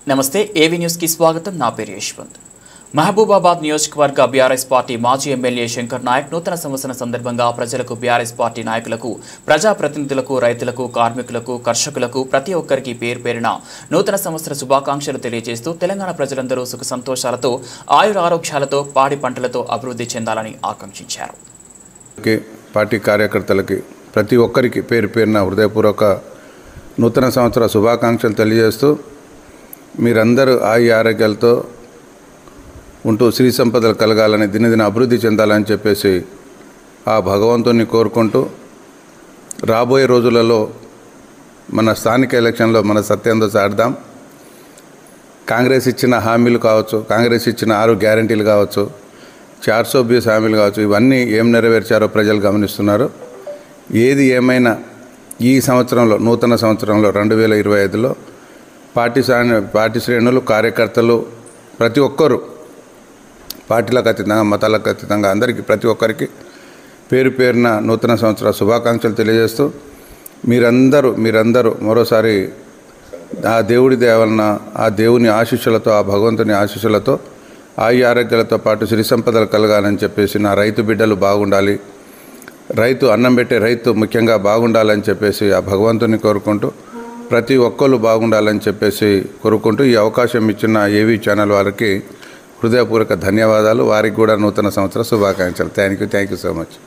నమస్తే AV news కి స్వాగతం నా పేరు యశ్వంత్ మహబూబాబాద్ నియోజకవర్గ బీఆర్ఎస్ పార్టీ మాజీ ఎమ్మెల్యే శంకర్ నాయక్ నూతన సంవత్సరం సందర్భంగా ప్రజలకు బీఆర్ఎస్ పార్టీ నాయకులకు ప్రజాప్రతినిధులకు రైతులకు కార్మికులకు కర్షకులకు ప్రతి ఒక్కరికి పేరున నూతన సంవత్సర శుభాకాంక్షలు తెలియజేస్తూ తెలంగాణ ప్రజలందరూ సుఖ సంతోషాలతో ఆయుర ఆరోగ్యాలతో పాడి పంటలతో అభివృద్ధి చెందాలని ఆకాంక్షించారు. పార్టీ కార్యకర్తలకి ప్రతి ఒక్కరికి పేరున హృదయపూర్వక నూతన సంవత్సర శుభాకాంక్షలు తెలియజేస్తూ మీరందరూ ఆరోగ్యాలతో ఉంటూ శ్రీ సంపదలు కలగాలని దినదిన అభివృద్ధి చెందాలని చెప్పేసి ఆ భగవంతుని కోరుకుంటూ రాబోయే రోజులలో మన స్థానిక ఎలక్షన్లో మన సత్యంతో సాడదాం. కాంగ్రెస్ ఇచ్చిన హామీలు కావచ్చు, కాంగ్రెస్ ఇచ్చిన 6 గ్యారంటీలు కావచ్చు, 420 హామీలు కావచ్చు, ఇవన్నీ ఏం నెరవేర్చారో ప్రజలు గమనిస్తున్నారు. ఏది ఏమైనా ఈ సంవత్సరంలో నూతన సంవత్సరంలో 2025లో పార్టీ శ్రేణులు కార్యకర్తలు ప్రతి ఒక్కరూ పార్టీలకు అతీతంగా మతాలకు అతీతంగా అందరికీ ప్రతి ఒక్కరికి పేరున నూతన సంవత్సర శుభాకాంక్షలు తెలియజేస్తూ మీరందరూ మరోసారి ఆ దేవుడి దయవలన ఆ దేవుని ఆశీస్సులతో ఆ భగవంతుని ఆశీస్సులతో ఆరోగ్యాలతో పాటు సిరి సంపదలు కలగాలని చెప్పేసి నా రైతు బిడ్డలు బాగుండాలి, రైతు అన్నం పెట్టే రైతు ముఖ్యంగా బాగుండాలని చెప్పేసి ఆ భగవంతుని కోరుకుంటూ ప్రతి ఒక్కరు బాగుండాలని చెప్పేసి కోరుకుంటూ ఈ అవకాశం ఇచ్చిన ఏవీ ఛానల్ వారికి హృదయపూర్వక ధన్యవాదాలు. వారికి కూడా నూతన సంవత్సర శుభాకాంక్షలు. Thank you so much.